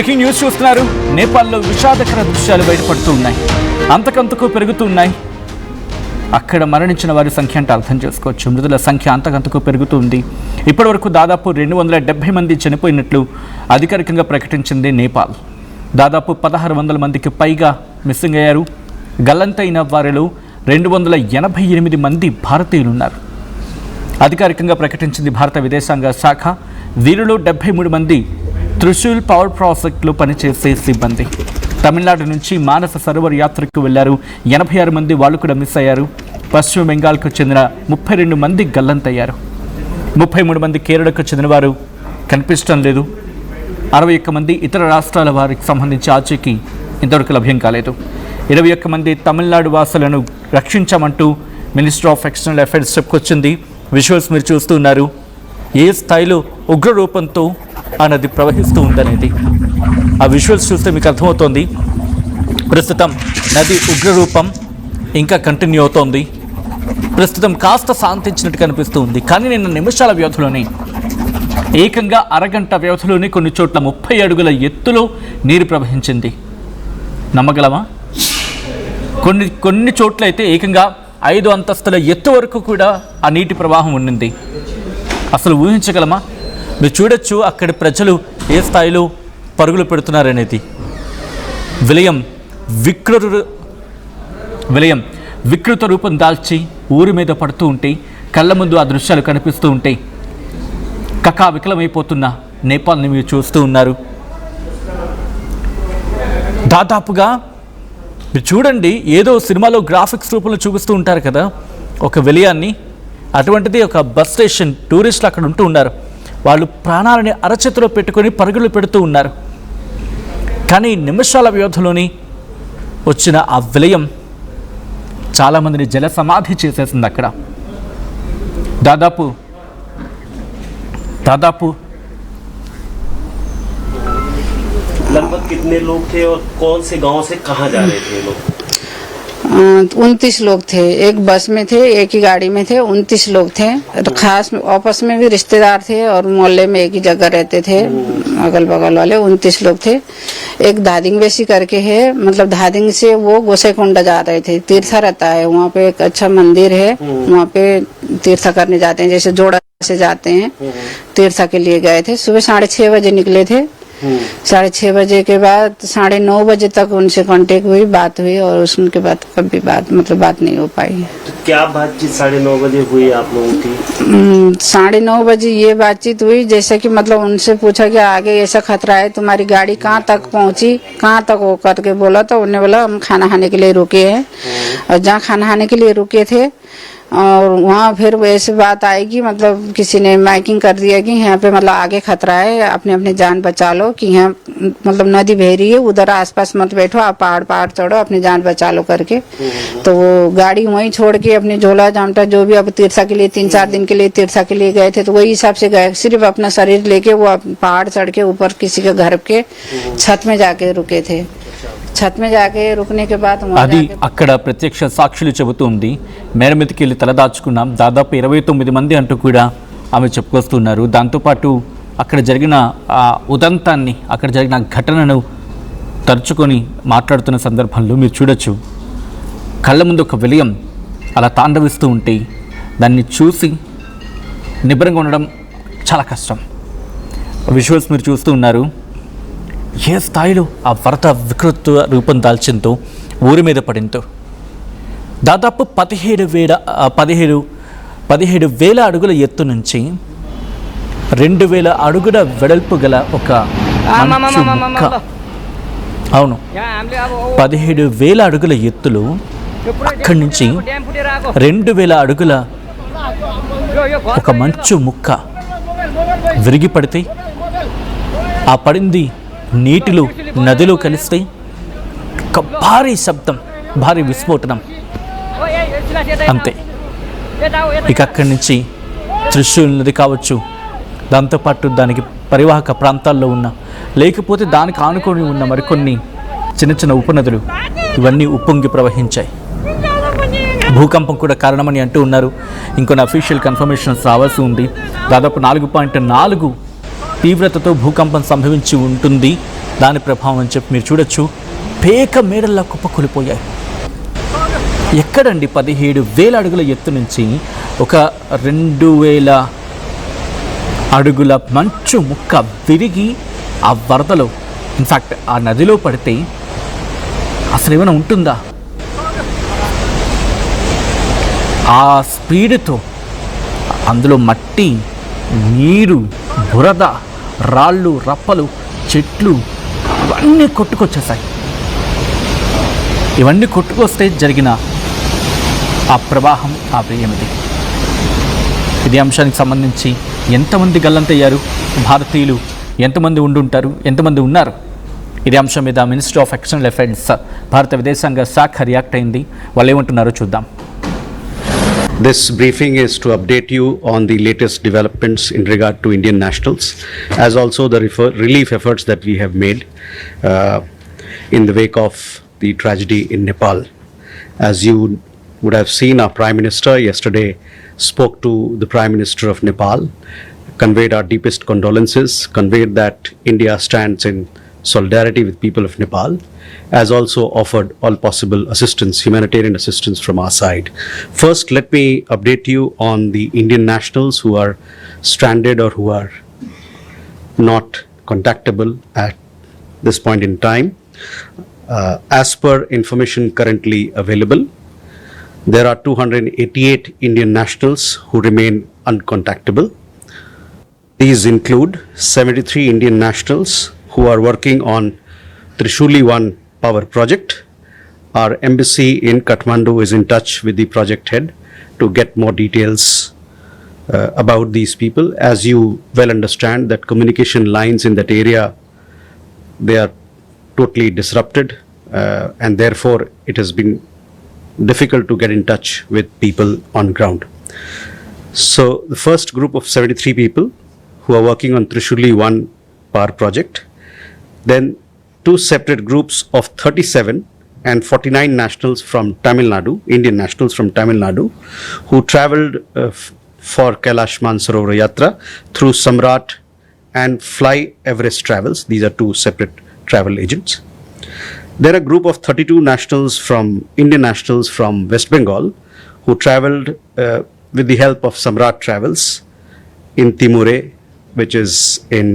Breaking news చూస్తున్నారు. నేపాల్లో విషాదకర దృశ్యాలు బయటపడుతూ ఉన్నాయి. అంతకంతకు పెరుగుతూ ఉన్నాయి. అక్కడ మరణించిన వారి సంఖ్య అంటే అర్థం చేసుకోవచ్చు. మృతుల సంఖ్య అంతకంతకు పెరుగుతుంది. ఇప్పటివరకు దాదాపు 270 మంది చనిపోయినట్లు అధికారికంగా ప్రకటించింది నేపాల్. దాదాపు 1600 మందికి పైగా మిస్సింగ్ అయ్యారు. గల్లంతైన వారిలో 288 మంది భారతీయులున్నారు. అధికారికంగా ప్రకటించింది భారత విదేశాంగ శాఖ. వీరిలో 73 మంది త్రిశూల్ పవర్ ప్రాజెక్టులో పనిచేసే సిబ్బంది. తమిళనాడు నుంచి మానస సరోవర్ యాత్రకు వెళ్లారు. 86 మంది వాళ్ళు కూడా మిస్ అయ్యారు. పశ్చిమ బెంగాల్కు చెందిన 32 మంది గల్లంతయ్యారు. 33 మంది కేరళకు చెందిన వారు కనిపించడం లేదు. 61 మంది ఇతర రాష్ట్రాల వారికి సంబంధించి ఆచూకీ ఇంతవరకు లభ్యం కాలేదు. 21 మంది Tamil Nadu వాసులను రక్షించామంటూ ministry of external affairs చెప్పుకొచ్చింది. విజువల్స్ మీరు చూస్తూ ఉన్నారు. ఏ స్థాయిలో ఉగ్ర రూపంతో ఆ నది ప్రవహిస్తూ ఉందనేది ఆ విజువల్స్ చూస్తే మీకు అర్థమవుతోంది. ప్రస్తుతం నది ఉగ్రరూపం ఇంకా కంటిన్యూ అవుతోంది. ప్రస్తుతం కాస్త శాంతించినట్టు కనిపిస్తూ ఉంది. కానీ నిన్న నిమిషాల వ్యవధిలోనే ఏకంగా అరగంట వ్యవధిలోనే కొన్ని చోట్ల 30 అడుగుల ఎత్తులో నీరు ప్రవహించింది. నమ్మగలమా? కొన్ని చోట్ల అయితే ఏకంగా 5 అంతస్తుల ఎత్తు వరకు కూడా ఆ నీటి ప్రవాహం ఉండింది. అసలు ఊహించగలమా? మీరు చూడొచ్చు అక్కడి ప్రజలు ఏ స్థాయిలో పరుగులు పెడుతున్నారనేది. విలయం వికృత రూపం దాల్చి ఊరి మీద పడుతూ ఉంటే కళ్ళ ముందు ఆ దృశ్యాలు కనిపిస్తూ ఉంటే కకావికలమైపోతున్న నేపాల్ని మీరు చూస్తూ ఉన్నారు. దాదాపుగా మీరు చూడండి, ఏదో సినిమాలో గ్రాఫిక్స్ రూపంలో చూపిస్తూ ఉంటారు కదా ఒక విలయాన్ని, అటువంటిది ఒక బస్ స్టేషన్. టూరిస్టులు అక్కడ ఉంటూ ఉన్నారు. వాళ్ళు ప్రాణాలని అరచేతిలో పెట్టుకొని పరుగులు పెడుతూ ఉన్నారు. కానీ నిమిషాల వ్యవధిలోని వచ్చిన ఆ విలయం చాలామందిని జల సమాధి చేసేసింది. అక్కడ దాదాపు लगभग कितने लोग थे और कौन से गांव से कहां जा रहे थे लोग? 29 लोग थे. एक बस में थे, एक ही गाड़ी में थे. 29 लोग थे. तो खास आपस में भी रिश्तेदार थे और मोहल्ले में एक ही जगह रहते थे. अगल बगल वाले 29 लोग थे. एक धादिंग बेसी करके है, मतलब धादिंग से वो गोसाईकुंडा जा रहे थे. तीर्था रहता है वहाँ पे, एक अच्छा मंदिर है. वहाँ पे तीर्था करने जाते हैं, जैसे जोड़ा से जाते हैं. तीर्था के लिए गए थे. सुबह 6:30 बजे निकले थे. 6:30 बजे के बाद 9:30 बजे तक उनसे कांटेक्ट हुई, बात हुई और उसके बाद कभी बात नहीं हो पाई. तो क्या बातचीत 9:30 बजे हुई आप लोगों की? 9:30 बजे ये बातचीत हुई, जैसे कि मतलब उनसे पूछा कि आगे ऐसा खतरा है, तुम्हारी गाड़ी कहाँ तक पहुँची, कहाँ तक वो करके बोला. तो उन्होंने बोला हम खाना खाने के लिए रुके हैं. और जहाँ खाना खाने के लिए रुके थे और वहाँ फिर वैसे बात आएगी, मतलब किसी ने माइकिंग कर दिया कि यहाँ पे मतलब आगे खतरा है, अपने जान बचा लो, कि यहाँ मतलब नदी बह रही है, उधर आसपास मत बैठो, आप पहाड़ चढ़ो, अपनी जान बचा लो करके. तो वो गाड़ी वहीं छोड़ के अपने झोला जामटा जो भी अब तीर्था के लिए 3-4 दिन के लिए तीर्था के लिए गए थे, तो वही हिसाब से गए. सिर्फ अपना शरीर लेके वो पहाड़ चढ़ के ऊपर किसी के घर के छत में जाके रुके थे. छत में जाके रुकने के बाद అది అక్కడ ప్రత్యక్ష సాక్షులు చెబుతుంది. మేరమితికి వెళ్ళి తలదాచుకున్నాం. దాదాపు 29 మంది అంటూ కూడా ఆమె చెప్పుకొస్తున్నారు. దాంతోపాటు అక్కడ జరిగిన ఉదంతాన్ని, అక్కడ జరిగిన ఘటనను తరుచుకొని మాట్లాడుతున్న సందర్భంలో మీరు చూడొచ్చు కళ్ళ ముందు ఒక విలయం అలా తాండవిస్తూ ఉంటే దాన్ని చూసి నిబ్బరంగా ఉండడం చాలా కష్టం. విజువల్స్ మీరు చూస్తూ ఉన్నారు. ఏ స్థాయిలో ఆ వరద వికృత రూపం దాల్చిందో, ఊరి మీద పడిందో. దాదాపు 17,000 అడుగుల ఎత్తు నుంచి 2,000 అడుగుల వెడల్పు గల ఒక మంచు ముక్క. అవును, 17,000 అడుగుల ఎత్తులో అక్కడి నుంచి 2,000 అడుగుల ఒక మంచు ముక్క విరిగి పడితే ఆ పడింది నీటిలో, నదిలో కలిస్తే ఒక భారీ శబ్దం, భారీ విస్ఫోటనం. అంతే. ఇక అక్కడి నుంచి త్రిశూల్ నది కావచ్చు, దాంతోపాటు దానికి పరివాహక ప్రాంతాల్లో ఉన్న, లేకపోతే దానికి ఆనుకొని ఉన్న మరికొన్ని చిన్న చిన్న ఉపనదులు ఇవన్నీ ఉప్పొంగి ప్రవహించాయి. భూకంపం కూడా కారణమని అంటూ ఉన్నారు. ఇంకొన్ని అఫీషియల్ కన్ఫర్మేషన్స్ రావాల్సి ఉంది. దాదాపు 4.4 తీవ్రతతో భూకంపం సంభవించి ఉంటుంది. దాని ప్రభావం అని చెప్పి మీరు చూడొచ్చు. పేక మేడల్లా కుప్పకూలిపోయాయి. ఎక్కడండి 17,000 అడుగుల ఎత్తు నుంచి ఒక 2,000 అడుగుల మంచు ముక్క విరిగి ఆ వరదలో, ఇన్ఫ్యాక్ట్ ఆ నదిలో పడితే అసలు ఏమైనా ఉంటుందా? ఆ స్పీడ్తో అందులో మట్టి, నీరు, బురద, రాళ్ళు, రప్పలు, చెట్లు ఇవన్నీ కొట్టుకొచ్చేసాయి. ఇవన్నీ కొట్టుకొస్తే జరిగిన ఆ ప్రవాహం, ఆ ఏమిటి? ఇది అంశానికి సంబంధించి ఎంతమంది గల్లంతయ్యారు, భారతీయులు ఎంతమంది ఉండుంటారు, ఎంతమంది ఉన్నారు? ఇదే అంశం మీద మినిస్ట్రీ ఆఫ్ ఎక్స్టర్నల్ అఫైర్స్, భారత విదేశాంగ శాఖ రియాక్ట్ అయింది. వాళ్ళు ఏమంటున్నారో చూద్దాం. This briefing is to update you on the latest developments in regard to Indian nationals, as also the relief efforts that we have made in the wake of the tragedy in Nepal. As you would have seen, our Prime Minister yesterday spoke to the Prime Minister of Nepal, conveyed our deepest condolences, conveyed that India stands in solidarity with people of Nepal, as also offered all possible assistance, humanitarian assistance from our side. First, let me update you on the Indian nationals who are stranded or who are not contactable at this point in time. As per information currently available, there are 288 Indian nationals who remain uncontactable. These include 73 Indian nationals who are working on Trishuli 1 power project. Our embassy in Kathmandu is in touch with the project head to get more details about these people. As you well understand, that communication lines in that area, they are totally disrupted, and therefore it has been difficult to get in touch with people on ground. So the first group of 73 people who are working on Trishuli 1 power project, then two separate groups of 37 and 49 nationals from Tamil Nadu, Indian nationals from Tamil Nadu, who travelled for Kailash Mansarovar Yatra through Samrat and Fly Everest Travels. These are two separate travel agents. There are a group of 32 nationals from Indian nationals from West Bengal who travelled with the help of Samrat Travels in Timure, which is in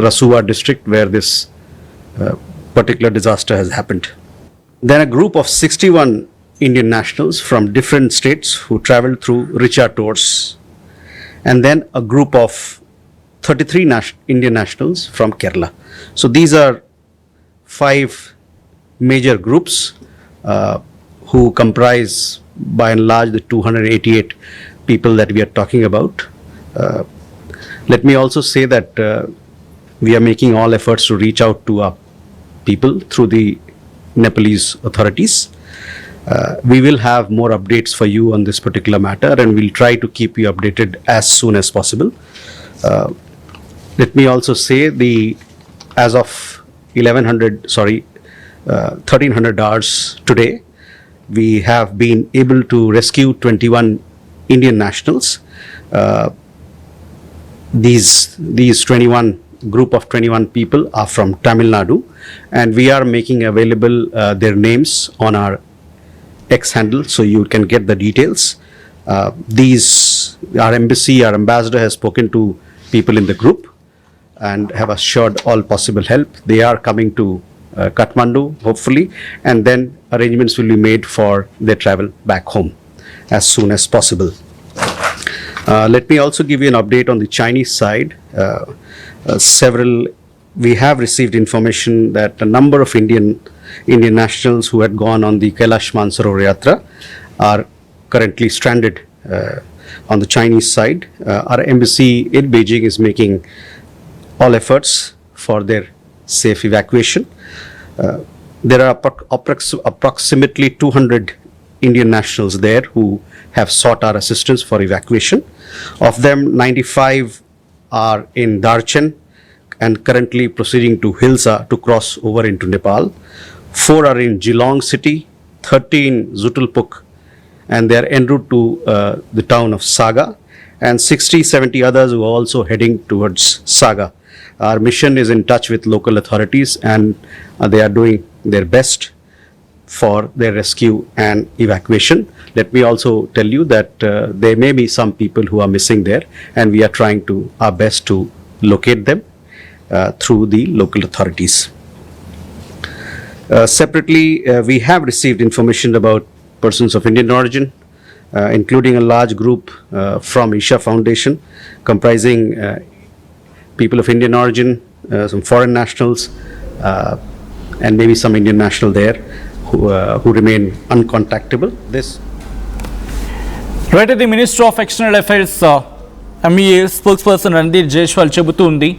Rasua district where this particular disaster has happened. Then a group of 61 Indian nationals from different states who travelled through Richa tours, and then a group of 33 Indian nationals from Kerala. So these are 5 major groups who comprise by and large the 288 people that we are talking about. Let me also say that we are making all efforts to reach out to our people through the Nepalese authorities. We will have more updates for you on this particular matter, and we'll try to keep you updated as soon as possible. Let me also say as of 1300 hours today, we have been able to rescue 21 Indian nationals. These 21 group of 21 people are from Tamil Nadu, and we are making available their names on our X handle, so you can get the details. Our embassy, our ambassador has spoken to people in the group and have assured all possible help. They are coming to Kathmandu, hopefully, and then arrangements will be made for their travel back home as soon as possible. Let me also give you an update on the Chinese side. We have received information that a number of Indian nationals who had gone on the Kailash Mansarovar Yatra are currently stranded on the Chinese side. Our embassy in Beijing is making all efforts for their safe evacuation. There are approximately 200 Indian nationals there who have sought our assistance for evacuation. Of them, 95 are in Darchen and currently proceeding to Hilsa to cross over into Nepal. 4 are in Geelong city, 30 in Zutulpuk, and they are en route to the town of Saga, and 60-70 others who are also heading towards Saga. Our mission is in touch with local authorities, and they are doing their best for their rescue and evacuation. Let me also tell you that there may be some people who are missing there, and we are trying our best to locate them through the local authorities. Separately, we have received information about persons of Indian origin, including a large group from Isha Foundation, comprising people of Indian origin, some foreign nationals, and maybe some Indian national there who remain uncontactable. Right, ఇది minister of external affairs MEA spokesperson Randhir Jaiswal చెబుతూ ఉంది.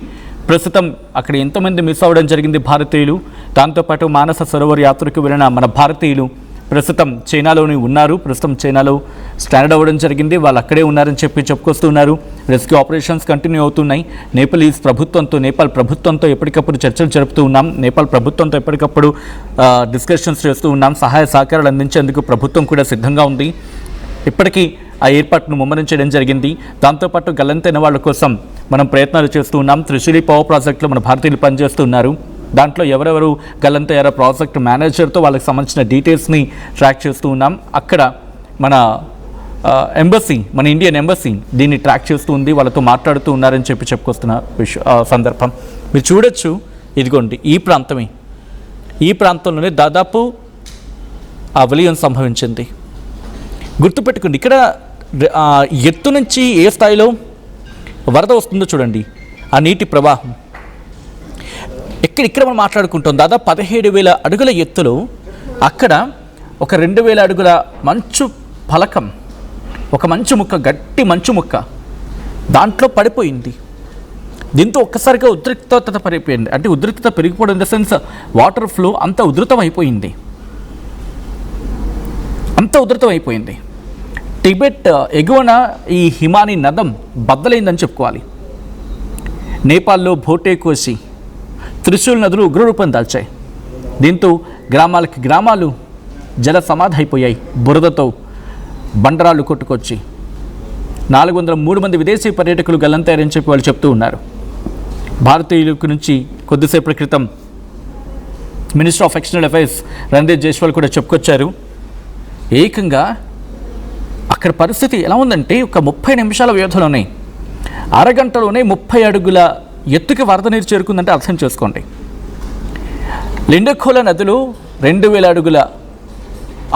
ప్రస్తుతం అక్కడ ఎంతమంది miss అవ్వడం జరిగింది భారతీయులు, దాంతోపాటు మానస సరోవర్ యాత్రకు వెళ్ళిన మన భారతీయులు ప్రస్తుతం చైనాలోనే ఉన్నారు. ప్రస్తుతం చైనాలో స్టాండ్ అవ్వడం జరిగింది, వాళ్ళు అక్కడే ఉన్నారని చెప్పుకొస్తున్నారు. రెస్క్యూ ఆపరేషన్స్ కంటిన్యూ అవుతున్నాయి. నేపాల్ ప్రభుత్వంతో ఎప్పటికప్పుడు చర్చలు జరుపుతూ ఉన్నాం. నేపాల్ ప్రభుత్వంతో ఎప్పటికప్పుడు డిస్కషన్స్ చేస్తూ ఉన్నాం. సహాయ సహకారాలు అందించేందుకు ప్రభుత్వం కూడా సిద్ధంగా ఉంది. ఇప్పటికీ ఆ ఏర్పాటును ముమ్మరం చేయడం జరిగింది. దాంతోపాటు గల్లంతైన వాళ్ళ కోసం మనం ప్రయత్నాలు చేస్తూ ఉన్నాం. త్రిశూలి పవర్ ప్రాజెక్టులో మన భారతీయులు పనిచేస్తూ ఉన్నారు. దాంట్లో ఎవరెవరు గల్లంతయ్యారో ప్రాజెక్ట్ మేనేజర్తో వాళ్ళకి సంబంధించిన డీటెయిల్స్ని ట్రాక్ చేస్తూ ఉన్నాం. అక్కడ మన మన ఇండియన్ ఎంబసీ దీన్ని ట్రాక్ చేస్తూ ఉంది, వాళ్ళతో మాట్లాడుతూ ఉన్నారని చెప్పుకొస్తున్న సందర్భం మీరు చూడొచ్చు. ఇదిగోండి ఈ ప్రాంతంలోనే దాదాపు ఆ విలయం సంభవించింది. గుర్తుపెట్టుకోండి, ఇక్కడ ఎత్తు నుంచి ఏ స్థాయిలో వరద వస్తుందో చూడండి, ఆ నీటి ప్రవాహం. ఇక్కడ మనం మాట్లాడుకుంటాం దాదాపు 17,000 అడుగుల ఎత్తులో అక్కడ ఒక 2,000 అడుగుల మంచు ఫలకం, ఒక మంచు ముక్క, గట్టి మంచు ముక్క దాంట్లో పడిపోయింది. దీంతో ఒక్కసారిగా ఉద్రిక్తత పడిపోయింది. అంటే ఉద్రిక్తత పెరిగిపోవడం in the sense water flow అంత ఉధృతం అయిపోయింది. టిబెట్ ఎగువన ఈ హిమానీ నదం బద్దలైందని చెప్పుకోవాలి. నేపాల్లో భోటే కోసి త్రిశూల్ నదులు ఉగ్రరూపం దాల్చాయి. దీంతో గ్రామాలు జల సమాధి అయిపోయాయి. బురదతో బండరాళ్ళు కొట్టుకొచ్చి 403 మంది విదేశీ పర్యాటకులు గల్లంతయ్యారని చెప్పి వాళ్ళు చెప్తూ ఉన్నారు. భారతీయుల నుంచి కొద్దిసేపటి క్రితం minister of external affairs Randhir Jaiswal కూడా చెప్పుకొచ్చారు. ఏకంగా అక్కడ పరిస్థితి ఎలా ఉందంటే ఒక 30 నిమిషాల వ్యవధిలోనే అరగంటలోనే 30 అడుగుల ఎత్తుకి వరద నీరు చేరుకుందంటే అర్థం చేసుకోండి. లిండఖోలా నదిలో 2,000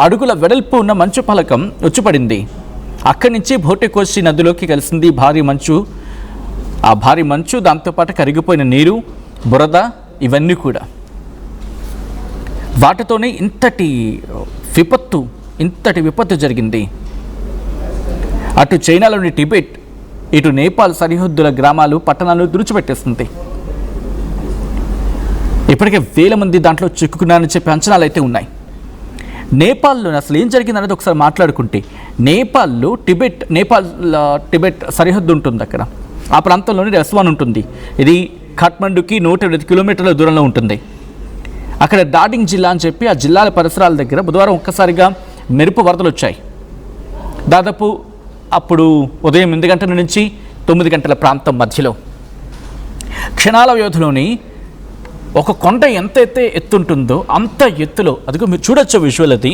అడుగుల వెడల్పు ఉన్న మంచు ఫలకం వచ్చిపడింది. అక్కడి నుంచి భోటెకోసి నదిలోకి కలిసింది భారీ మంచు. ఆ భారీ మంచు, దాంతోపాటు కరిగిపోయిన నీరు, బురద, ఇవన్నీ కూడా వాటితోనే ఇంతటి విపత్తు జరిగింది. అటు చైనాలోని టిబెట్, ఇటు నేపాల్ సరిహద్దుల గ్రామాలు, పట్టణాలు తుడిచిపెట్టేస్తుంది. ఇప్పటికే 1000 మంది దాంట్లో చిక్కుకున్నారని చెప్పి అంచనాలు అయితే ఉన్నాయి. నేపాల్లో అసలు ఏం జరిగిందనేది ఒకసారి మాట్లాడుకుంటే, నేపాల్లో టిబెట్ సరిహద్దు ఉంటుంది. అక్కడ ఆ ప్రాంతంలోని రెస్వాన్ ఉంటుంది. ఇది ఖాట్మండుకి 150 కిలోమీటర్ల దూరంలో ఉంటుంది. అక్కడ డార్జిలింగ్ జిల్లా అని చెప్పి ఆ జిల్లాల పరిసరాల దగ్గర బుధవారం ఒక్కసారిగా మెరుపు వరదలు వచ్చాయి. దాదాపు అప్పుడు ఉదయం 8 గంటల నుంచి 9 గంటల ప్రాంతం మధ్యలో క్షణాల వ్యవధిలోని ఒక కొండ ఎంతైతే ఎత్తుంటుందో అంత ఎత్తులో, అదిగో మీరు చూడొచ్చు విజువల్, అది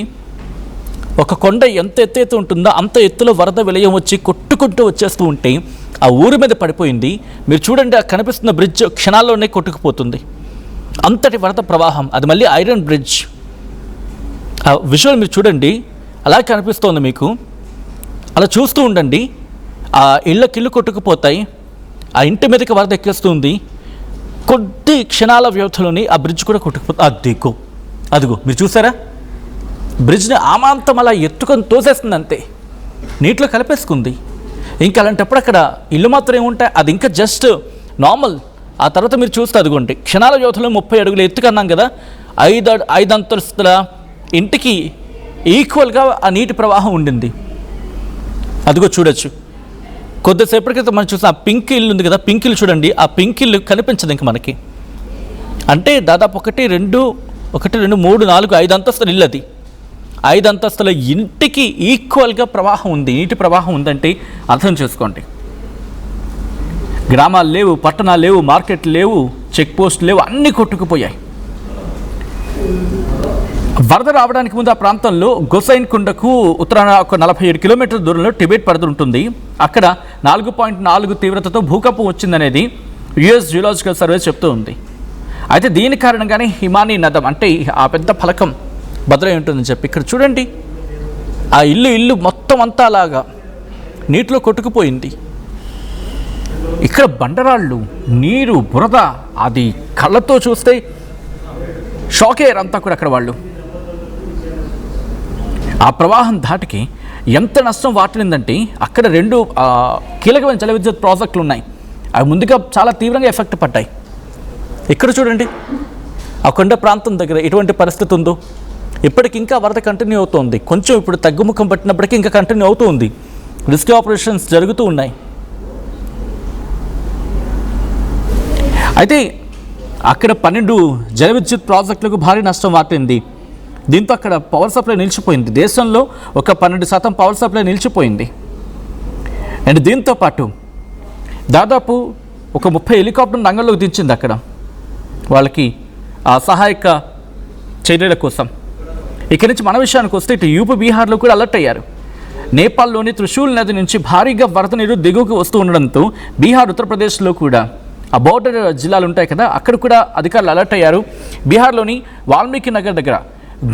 ఒక కొండ ఎంత ఎత్తైతే ఉంటుందో అంత ఎత్తులో వరద విలయం వచ్చి కొట్టుకుంటూ వచ్చేస్తూ ఉంటే ఆ ఊరి మీద పడిపోయింది. మీరు చూడండి, ఆ కనిపిస్తున్న బ్రిడ్జ్ క్షణాల్లోనే కొట్టుకుపోతుంది. అంతటి వరద ప్రవాహం, అది మళ్ళీ ఐరన్ బ్రిడ్జ్. ఆ విజువల్ మీరు చూడండి, అలా కనిపిస్తోంది మీకు. అలా చూస్తూ ఉండండి, ఆ ఇళ్ళకిళ్ళు కొట్టుకుపోతాయి. ఆ ఇంటి మీదకి వరద ఎక్కేస్తుంది. కొద్ది క్షణాల వ్యవధిలోని ఆ బ్రిడ్జ్ కూడా కొట్టుకుపోతుంది. అదిగో మీరు చూసారా, బ్రిడ్జ్ని ఆమాంతం అలా ఎత్తుకొని తోసేస్తుంది, అంతే నీటిలో కలిపేసుకుంది. ఇంకా అలాంటప్పుడు అక్కడ ఇల్లు మాత్రం ఏముంటాయి, అది ఇంకా జస్ట్ నార్మల్. ఆ తర్వాత మీరు చూస్తే అదిగోండి క్షణాల వ్యవధిలో 30 అడుగులు ఎత్తుకన్నాం కదా, 5 అంతస్తుల ఇంటికి ఈక్వల్గా ఆ నీటి ప్రవాహం ఉండింది. అదిగో చూడొచ్చు. కొద్దిసేపటి క్రితం మనం చూసిన ఆ పింక్ ఇల్లు ఉంది కదా, పింక్ ఇల్లు చూడండి, ఆ పింక్ ఇల్లు కనిపించదు ఇంక మనకి. అంటే దాదాపు 1, 2, 3, 4, 5 అంతస్తుల ఇల్లు. అది 5 అంతస్తుల ఇంటికి ఈక్వల్గా ప్రవాహం ఉంది, నీటి ప్రవాహం ఉందంటే అర్థం చేసుకోండి. గ్రామాలు లేవు, పట్టణాలు లేవు, మార్కెట్లు లేవు, చెక్ పోస్టులు లేవు, అన్నీ కొట్టుకుపోయాయి. వరద రావడానికి ముందు ఆ ప్రాంతంలో గొసైన్ కుండకు ఉత్తరాన ఒక 47 కిలోమీటర్ల దూరంలో టిబెట్ పరిధి ఉంటుంది. అక్కడ 4.4 తీవ్రతతో భూకంపం వచ్చిందనేది యుఎస్ జియోలాజికల్ సర్వే చెప్తూ ఉంది. అయితే దీని కారణంగానే హిమానీ నదం అంటే ఆ పెద్ద ఫలకం బదులై ఉంటుందని చెప్పి ఇక్కడ చూడండి, ఆ ఇల్లు మొత్తం అంతా అలాగా నీటిలో కొట్టుకుపోయింది. ఇక్కడ బండరాళ్ళు, నీరు, బురద, అది కళ్ళతో చూస్తే షాక్ అయ్యారు అంతా కూడా అక్కడ వాళ్ళు. ఆ ప్రవాహం ధాటికి ఎంత నష్టం వాటిల్లిందంటే అక్కడ 2 కీలకమైన జల విద్యుత్ ప్రాజెక్టులు ఉన్నాయి. అవి ముందుగా చాలా తీవ్రంగా ఎఫెక్ట్ పడ్డాయి. ఇక్కడ చూడండి, ఆ కొండ ప్రాంతం దగ్గర ఎటువంటి పరిస్థితి ఉందో. ఇప్పటికి ఇంకా వరద కంటిన్యూ అవుతుంది. కొంచెం ఇప్పుడు తగ్గుముఖం పట్టినప్పటికీ ఇంకా కంటిన్యూ అవుతూ ఉంది. రెస్క్యూ ఆపరేషన్స్ జరుగుతూ ఉన్నాయి. అయితే అక్కడ 12 జల విద్యుత్ ప్రాజెక్టులకు భారీ నష్టం వాటింది. దీంతో అక్కడ పవర్ సప్లై నిలిచిపోయింది. దేశంలో ఒక 12% పవర్ సప్లై నిలిచిపోయింది. అండ్ దీంతో పాటు దాదాపు ఒక 30 హెలికాప్టర్లు రంగంలోకి దించింది అక్కడ వాళ్ళకి ఆ సహాయక చర్యల కోసం. ఇక్కడి నుంచి మన విషయానికి వస్తే ఇటు యూపీ, బీహార్లో కూడా అలర్ట్ అయ్యారు. నేపాల్లోని త్రిశూల్ నది నుంచి భారీగా వరద నీరు దిగువకు వస్తూ ఉండడంతో బీహార్, ఉత్తరప్రదేశ్లో కూడా ఆ బోర్డర్ జిల్లాలు ఉంటాయి కదా, అక్కడ కూడా అధికారులు అలర్ట్ అయ్యారు. బీహార్లోని వాల్మీకి నగర్ దగ్గర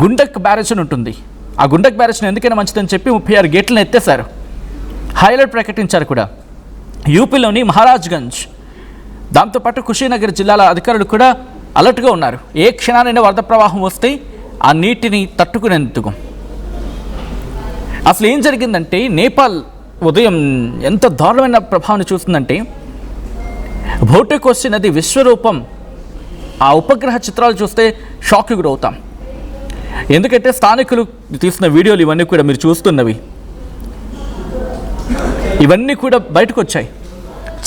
గుండక్ బ్యారేజ్ అని ఉంటుంది. ఆ గుండక్ బ్యారేజ్ని ఎందుకైనా మంచిదని చెప్పి 36 గేట్లను ఎత్తేశారు. హైలైట్ ప్రకటించారు కూడా. యూపీలోని మహారాజ్గంజ్, దాంతోపాటు కుషీనగర్ జిల్లాల అధికారులు కూడా అలర్ట్గా ఉన్నారు. ఏ క్షణానైనా వరద ప్రవాహం వస్తే ఆ నీటిని తట్టుకునేందుకు. అసలు ఏం జరిగిందంటే నేపాల్ ఉదయం ఎంత దారుణమైన ప్రభావాన్ని చూస్తుందంటే భోటేకోసి నది విశ్వరూపం, ఆ ఉపగ్రహ చిత్రాలు చూస్తే షాక్కి గురవుతాం. ఎందుకంటే స్థానికులు తీసిన వీడియోలు ఇవన్నీ కూడా మీరు చూస్తున్నవి, ఇవన్నీ కూడా బయటకు వచ్చాయి.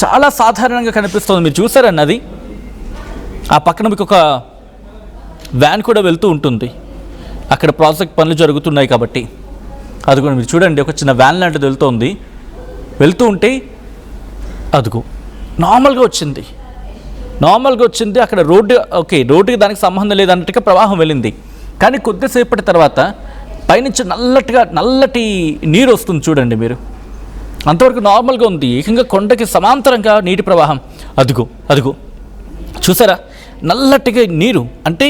చాలా సాధారణంగా కనిపిస్తుంది. మీరు చూసారన్నది ఆ పక్కన మీకు ఒక వ్యాన్ కూడా వెళ్తూ ఉంటుంది. అక్కడ ప్రాజెక్ట్ పనులు జరుగుతున్నాయి కాబట్టి అది కూడా మీరు చూడండి, ఒక చిన్న వ్యాన్ లాంటిది వెళ్తూ ఉంటే అదిగో నార్మల్గా వచ్చింది. అక్కడ రోడ్డుకి దానికి సంబంధం లేదన్నట్టుగా ప్రవాహం వెళ్ళింది. కానీ కొద్దిసేపటి తర్వాత పైనుంచి నల్లటి నీరు వస్తుంది చూడండి మీరు. అంతవరకు నార్మల్గా ఉంది. ఏకంగా కొండకి సమాంతరంగా నీటి ప్రవాహం. అదిగో చూసారా, నల్లటిగా నీరు. అంటే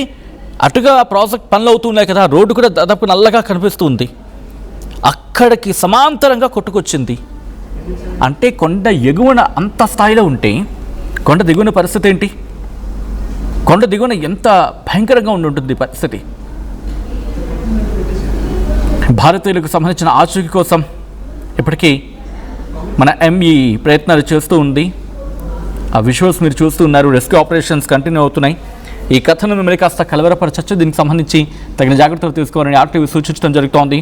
అటుగా ప్రాజెక్ట్ పనులు అవుతున్నాయి కదా, రోడ్డు కూడా దాదాపు నల్లగా కనిపిస్తుంది. అక్కడికి సమాంతరంగా కొట్టుకొచ్చింది. అంటే కొండ ఎగువన అంత స్థాయిలో ఉంటే కొండ దిగువన పరిస్థితి ఏంటి? కొండ దిగువన ఎంత భయంకరంగా ఉంటుంది పరిస్థితి. భారతీయులకు సంబంధించిన ఆచూకీ కోసం ఇప్పటికీ మన ఎంఈ ప్రయత్నాలు చేస్తూ ఉంది. ఆ విజువల్స్ మీరు చూస్తూ ఉన్నారు. రెస్క్యూ ఆపరేషన్స్ కంటిన్యూ అవుతున్నాయి. ఈ కథను మిమ్మల్ని కాస్త కలవరపరచచ్చు. దీనికి సంబంధించి తగిన జాగ్రత్తలు తీసుకోవాలని ఆర్టీవీ సూచించడం జరుగుతోంది.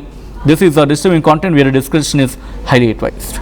This is disturbing content viewer discretion is highly advised.